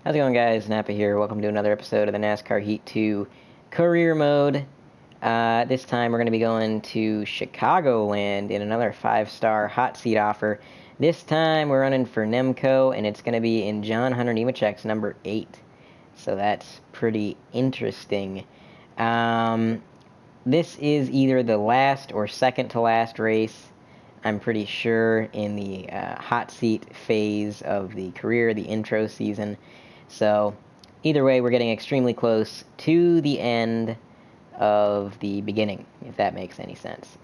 How's it going, guys? Napa here. Welcome to another episode of the NASCAR Heat 2 Career Mode. This time we're going to be going to Chicagoland in another 5-star hot seat offer. This time we're running for Nemco, and it's going to be in John Hunter Nemechek's number 8. So that's pretty interesting. This is either the last or second to last race, I'm pretty sure, in the hot seat phase of the career, the intro season. So either way, we're getting extremely close to the end of the beginning, if that makes any sense.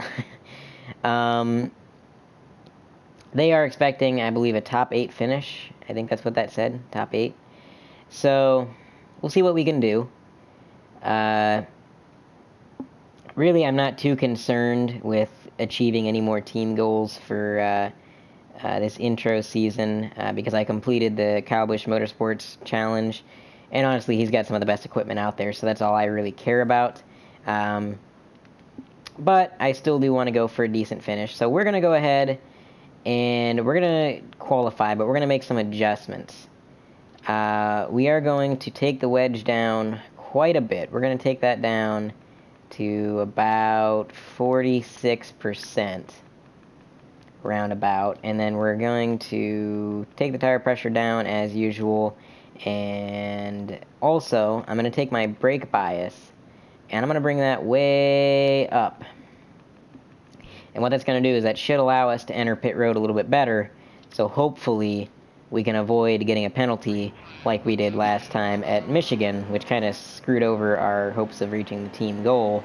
They are expecting, I believe, a top 8 finish. I think that's what that said, top 8. So we'll see what we can do. Really, I'm not too concerned with achieving any more team goals for this intro season because I completed the Kyle Busch Motorsports Challenge, and honestly, he's got some of the best equipment out there, so that's all I really care about. But I still do want to go for a decent finish, so we're going to go ahead and we're going to qualify, but we're going to make some adjustments. We are going to take the wedge down quite a bit. We're going to take that down to about 46%. Roundabout, and then we're going to take the tire pressure down as usual, and also I'm going to take my brake bias and I'm going to bring that way up. And what that's going to do is that should allow us to enter pit road a little bit better, so hopefully we can avoid getting a penalty like we did last time at Michigan, which kind of screwed over our hopes of reaching the team goal.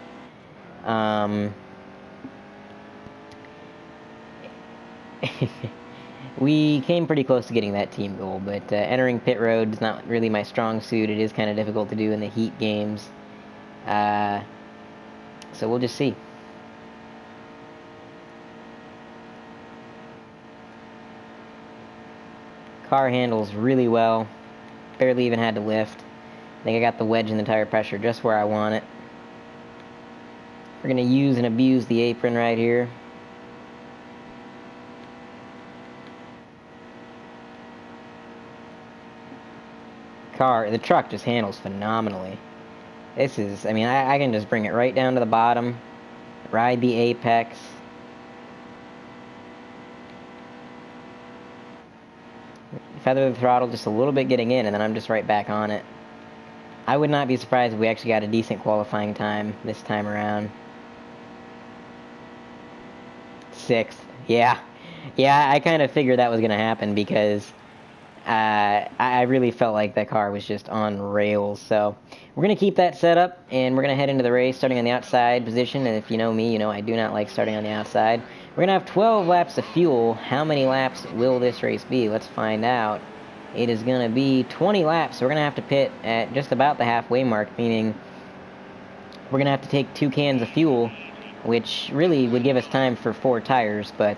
We came pretty close to getting that team goal, but entering pit road is not really my strong suit. It is kind of difficult to do in the heat games. So we'll just see. Car handles really well. Barely even had to lift. I think I got the wedge in the tire pressure just where I want it. We're going to use and abuse the apron right here. The truck just handles phenomenally. This is, I can just bring it right down to the bottom, ride the apex. Feather the throttle just a little bit getting in, and then I'm just right back on it. I would not be surprised if we actually got a decent qualifying time this time around. 6th. Yeah, I kind of figured that was going to happen because I really felt like that car was just on rails. So we're going to keep that set up, and we're going to head into the race starting on the outside position. And if you know me, you know I do not like starting on the outside. We're going to have 12 laps of fuel. How many laps will this race be? Let's find out. It is going to be 20 laps, so we're going to have to pit at just about the halfway mark, meaning we're going to have to take 2 cans of fuel, which really would give us time for 4 tires, but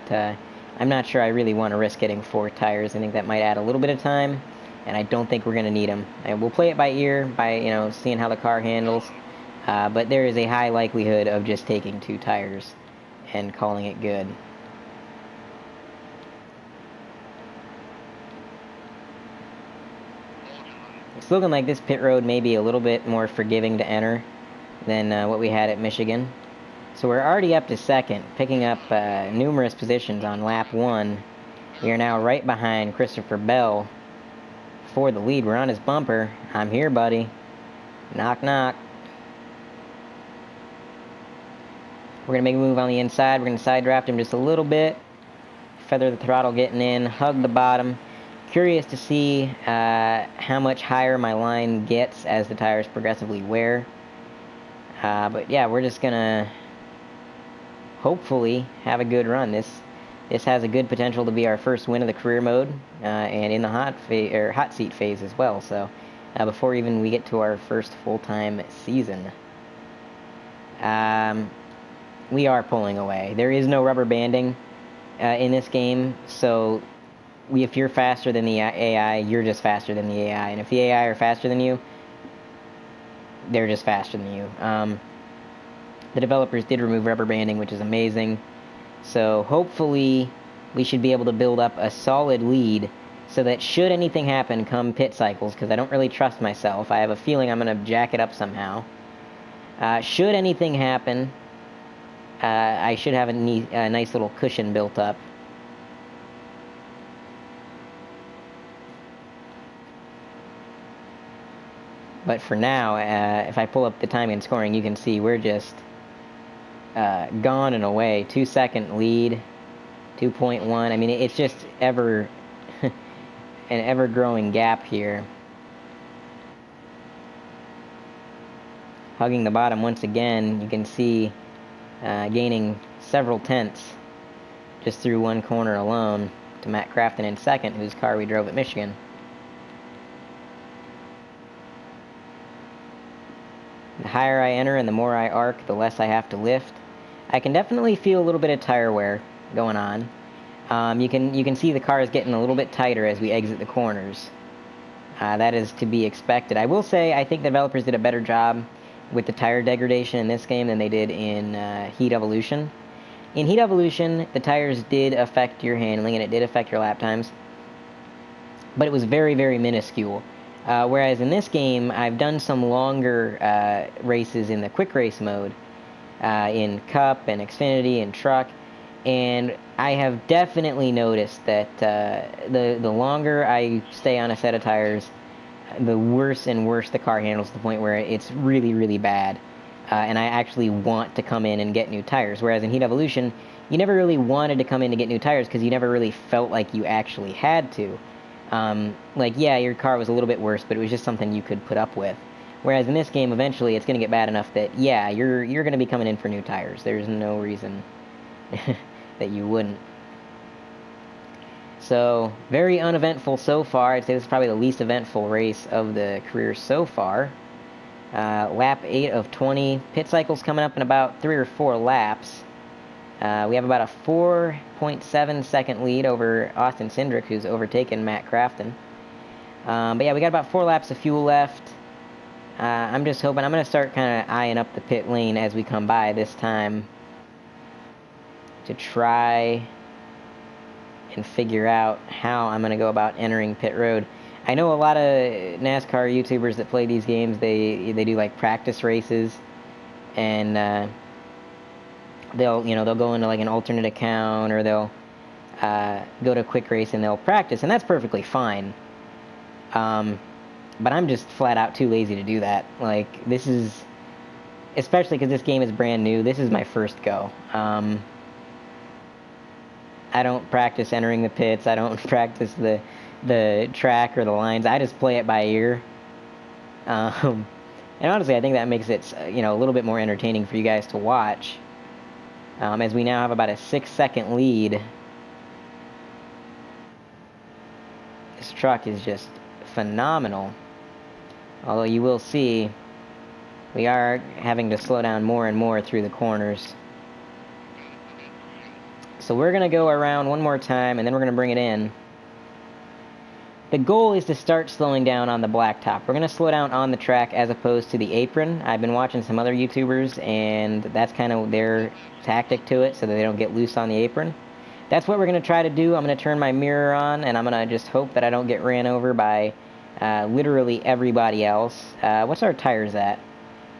I'm not sure I really want to risk getting 4 tires. I think that might add a little bit of time, and I don't think we're going to need them. And we'll play it by ear, by seeing how the car handles, but there is a high likelihood of just taking 2 tires and calling it good. It's looking like this pit road may be a little bit more forgiving to enter than what we had at Michigan. So we're already up to 2nd, picking up numerous positions on lap 1. We are now right behind Christopher Bell for the lead. We're on his bumper. I'm here, buddy. Knock, knock. We're going to make a move on the inside. We're going to side draft him just a little bit. Feather the throttle getting in. Hug the bottom. Curious to see how much higher my line gets as the tires progressively wear. But yeah, we're just going to hopefully have a good run. This has a good potential to be our first win of the career mode, and in the hot seat phase as well. So before even we get to our first full-time season, we are pulling away. There is no rubber banding in this game, so if you're faster than the AI, you're just faster than the AI, and if the AI are faster than you, they're just faster than you. The developers did remove rubber banding, which is amazing. So hopefully we should be able to build up a solid lead so that should anything happen come pit cycles, because I don't really trust myself, I have a feeling I'm going to jack it up somehow. Should anything happen, I should have a nice little cushion built up. But for now, if I pull up the timing and scoring, you can see we're just gone and away. 2-second lead, 2.1. I mean, it's just an ever-growing gap here. Hugging the bottom once again, you can see gaining several tenths just through one corner alone to Matt Crafton in second, whose car we drove at Michigan. The higher I enter and the more I arc, the less I have to lift. I can definitely feel a little bit of tire wear going on. You can see the car is getting a little bit tighter as we exit the corners. That is to be expected. I will say I think the developers did a better job with the tire degradation in this game than they did in Heat Evolution. In Heat Evolution, the tires did affect your handling and it did affect your lap times, but it was very, very minuscule. Whereas in this game, I've done some longer races in the quick race mode, in Cup and Xfinity and Truck, and I have definitely noticed that the longer I stay on a set of tires, the worse and worse the car handles, to the point where it's really, really bad. And I actually want to come in and get new tires. Whereas in Heat Evolution, you never really wanted to come in to get new tires because you never really felt like you actually had to. Like, yeah, your car was a little bit worse, but it was just something you could put up with. Whereas in this game, eventually, it's going to get bad enough that, yeah, you're going to be coming in for new tires. There's no reason that you wouldn't. So, very uneventful so far. I'd say this is probably the least eventful race of the career so far. Lap 8 of 20. Pit cycle's coming up in about 3 or 4 laps. We have about a 4.7 second lead over Austin Cindric, who's overtaken Matt Crafton. But yeah, we got about 4 laps of fuel left. I'm just hoping, I'm going to start kind of eyeing up the pit lane as we come by this time to try and figure out how I'm going to go about entering pit road. I know a lot of NASCAR YouTubers that play these games, they do like practice races, and they'll go into like an alternate account, or they'll go to a quick race and they'll practice, and that's perfectly fine. But I'm just flat out too lazy to do that. Like, this is, especially because this game is brand new, this is my first go. I don't practice entering the pits, I don't practice the track or the lines, I just play it by ear. And honestly, I think that makes it, a little bit more entertaining for you guys to watch. As we now have about a 6-second lead. This truck is just phenomenal. Although you will see, we are having to slow down more and more through the corners. So we're going to go around one more time, and then we're going to bring it in. The goal is to start slowing down on the blacktop. We're going to slow down on the track as opposed to the apron. I've been watching some other YouTubers, and that's kind of their tactic to it, so that they don't get loose on the apron. That's what we're going to try to do. I'm going to turn my mirror on, and I'm going to just hope that I don't get ran over by literally everybody else. What's our tires at?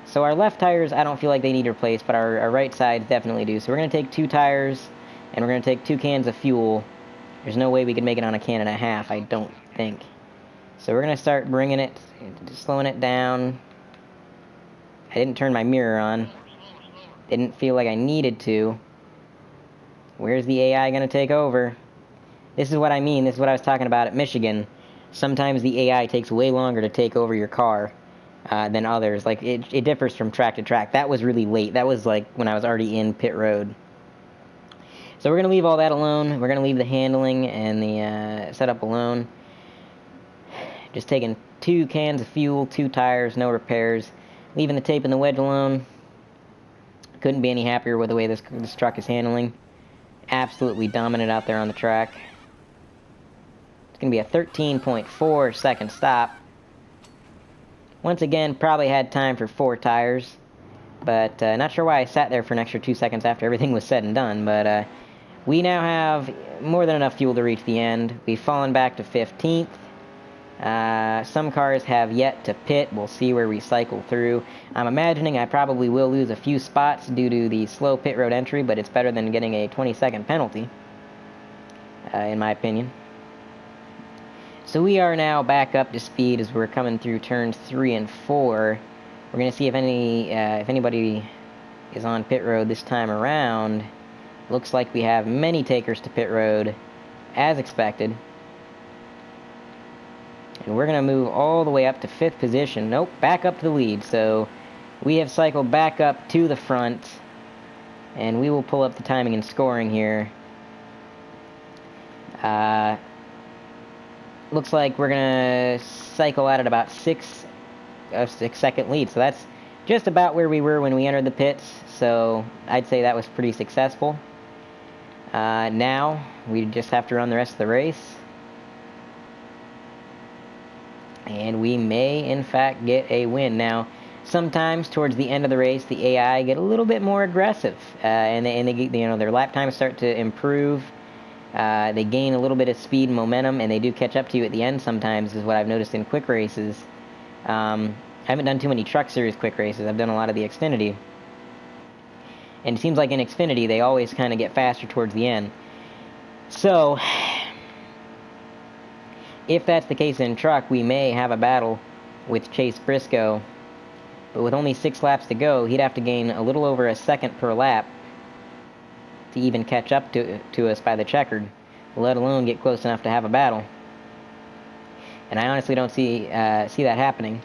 So our left tires, I don't feel like they need replaced, but our right sides definitely do. So we're going to take 2 tires, and we're going to take 2 cans of fuel. There's no way we could make it on a can and a half, I don't think. So we're going to start bringing it, slowing it down. I didn't turn my mirror on. Didn't feel like I needed to. Where's the AI going to take over? This is what I mean. This is what I was talking about at Michigan. Sometimes the AI takes way longer to take over your car than others. Like, it differs from track to track. That was really late. That was like when I was already in pit road. So we're going to leave all that alone. We're going to leave the handling and the setup alone. Just taking 2 cans of fuel, 2 tires, no repairs. Leaving the tape and the wedge alone. Couldn't be any happier with the way this truck is handling. Absolutely dominant out there on the track. It's going to be a 13.4 second stop. Once again, probably had time for 4 tires. But not sure why I sat there for an extra 2 seconds after everything was said and done. But We now have more than enough fuel to reach the end. We've fallen back to 15th. Some cars have yet to pit. We'll see where we cycle through. I'm imagining I probably will lose a few spots due to the slow pit road entry, but it's better than getting a 20-second penalty, in my opinion. So we are now back up to speed as we're coming through turns 3 and 4. We're going to see if anybody is on pit road this time around. Looks like we have many takers to pit road, as expected. And we're going to move all the way up to 5th position. Nope, back up to the lead. So we have cycled back up to the front. And we will pull up the timing and scoring here. Looks like we're going to cycle out at about 6-second lead. So that's just about where we were when we entered the pits. So I'd say that was pretty successful. Now we just have to run the rest of the race. And we may, in fact, get a win. Now, sometimes towards the end of the race, the AI get a little bit more aggressive, and they get, their lap times start to improve. They gain a little bit of speed and momentum, and they do catch up to you at the end sometimes, is what I've noticed in quick races. I haven't done too many Truck Series quick races. I've done a lot of the Xfinity. And it seems like in Xfinity, they always kind of get faster towards the end. So if that's the case in truck, we may have a battle with Chase Briscoe. But with only 6 laps to go, he'd have to gain a little over a second per lap to even catch up to us by the checkered, let alone get close enough to have a battle. And I honestly don't see that happening.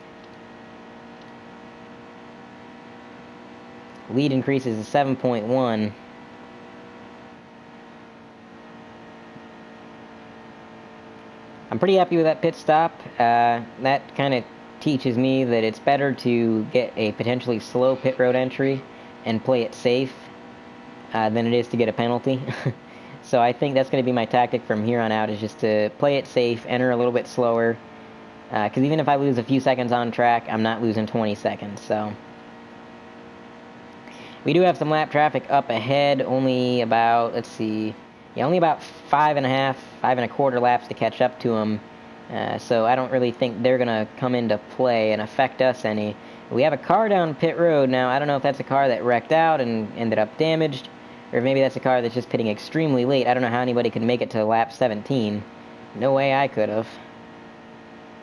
Lead increases to 7.1. I'm pretty happy with that pit stop. That kind of teaches me that it's better to get a potentially slow pit road entry and play it safe than it is to get a penalty. So I think that's going to be my tactic from here on out, is just to play it safe, enter a little bit slower. Because even if I lose a few seconds on track, I'm not losing 20 seconds. So we do have some lap traffic up ahead, only about, only about 5.25 laps to catch up to them. So I don't really think they're going to come into play and affect us any. We have a car down pit road. Now, I don't know if that's a car that wrecked out and ended up damaged, or maybe that's a car that's just pitting extremely late. I don't know how anybody could make it to lap 17. No way I could have.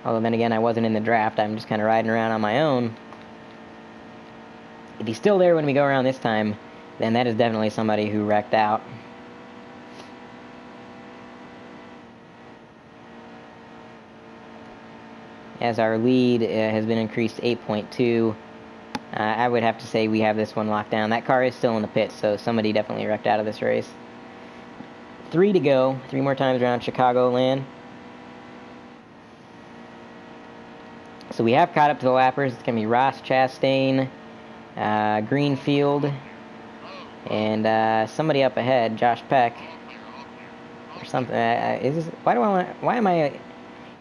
Although then again, I wasn't in the draft. I'm just kind of riding around on my own. If he's still there when we go around this time, then that is definitely somebody who wrecked out. As our lead has been increased to 8.2, I would have to say we have this one locked down. That car is still in the pits, so somebody definitely wrecked out of this race. 3 to go. 3 more times around Chicagoland. So we have caught up to the lappers. It's going to be Ross Chastain, Greenfield, and somebody up ahead, Josh Peck, or something. Why am I...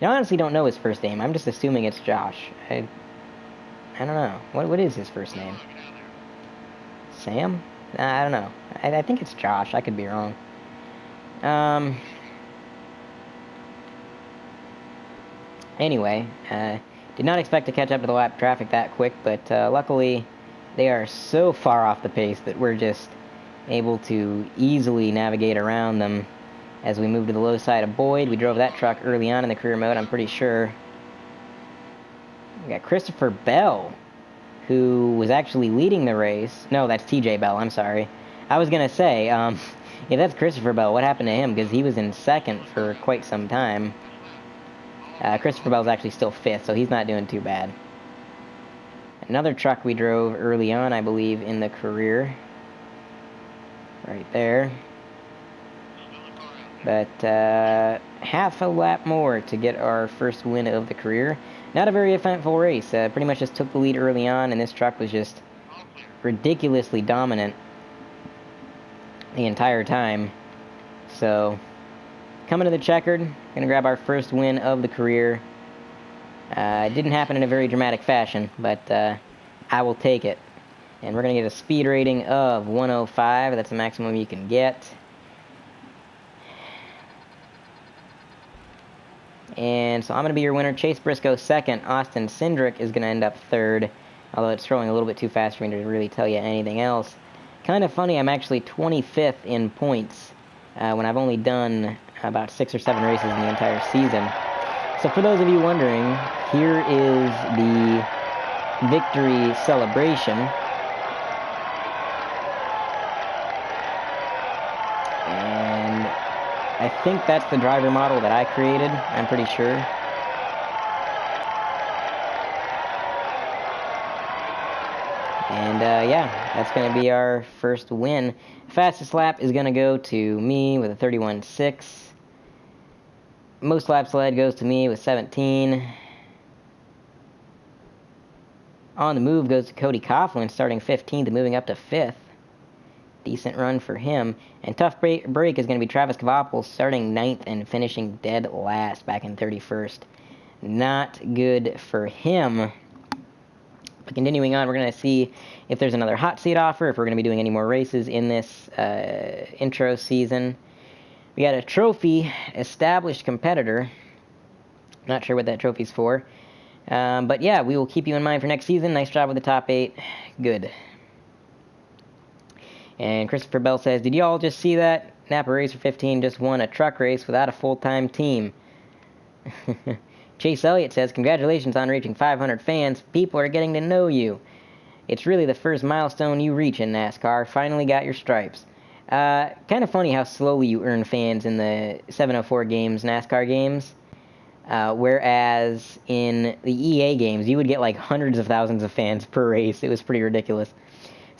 I honestly don't know his first name. I'm just assuming it's Josh. I don't know. What is his first name? Sam? I don't know. I think it's Josh. I could be wrong. Anyway, did not expect to catch up to the lap traffic that quick, but luckily they are so far off the pace that we're just able to easily navigate around them. As we move to the low side of Boyd, we drove that truck early on in the career mode, I'm pretty sure. We got Christopher Bell, who was actually leading the race. No, that's TJ Bell, I'm sorry. I was going to say, yeah, that's Christopher Bell. What happened to him? Because he was in second for quite some time. Christopher Bell's actually still 5th, so he's not doing too bad. Another truck we drove early on, I believe, in the career. Right there. But half a lap more to get our first win of the career. Not a very eventful race. Pretty much just took the lead early on, and this truck was just ridiculously dominant the entire time. So, coming to the checkered, going to grab our first win of the career. It didn't happen in a very dramatic fashion, but I will take it. And we're going to get a speed rating of 105. That's the maximum you can get. And so I'm going to be your winner. Chase Briscoe second. Austin Cindric is going to end up third, although it's scrolling a little bit too fast for me to really tell you anything else. Kind of funny, I'm actually 25th in points when I've only done about 6 or 7 races in the entire season. So for those of you wondering, here is the victory celebration. And I think that's the driver model that I created, I'm pretty sure. And yeah, that's going to be our first win. Fastest lap is going to go to me with a 31.6. Most laps led goes to me with 17. On the move goes to Cody Coughlin, starting 15th and moving up to 5th. Decent run for him. And tough break is going to be Travis Kvapil, starting 9th and finishing dead last, back in 31st. Not good for him. But continuing on, we're going to see if there's another hot seat offer, if we're going to be doing any more races in this intro season. We got a trophy, established competitor. Not sure what that trophy's for. But yeah, we will keep you in mind for next season. Nice job with the top 8. Good. And Christopher Bell says, did you all just see that? Napa Racer 15 just won a truck race without a full-time team. Chase Elliott says, congratulations on reaching 500 fans. People are getting to know you. It's really the first milestone you reach in NASCAR. Finally got your stripes. Kind of funny how slowly you earn fans in the 704 games, NASCAR games. Whereas in the EA games, you would get like hundreds of thousands of fans per race. It was pretty ridiculous.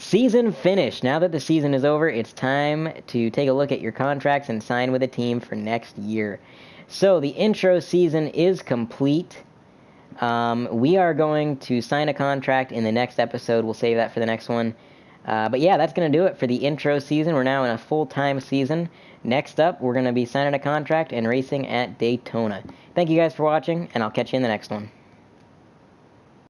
Season finished. Now that the season is over, it's time to take a look at your contracts and sign with a team for next year. So the intro season is complete. We are going to sign a contract in the next episode. We'll save that for the next one. But yeah, that's going to do it for the intro season. We're now in a full-time season. Next up, we're going to be signing a contract and racing at Daytona. Thank you guys for watching, and I'll catch you in the next one.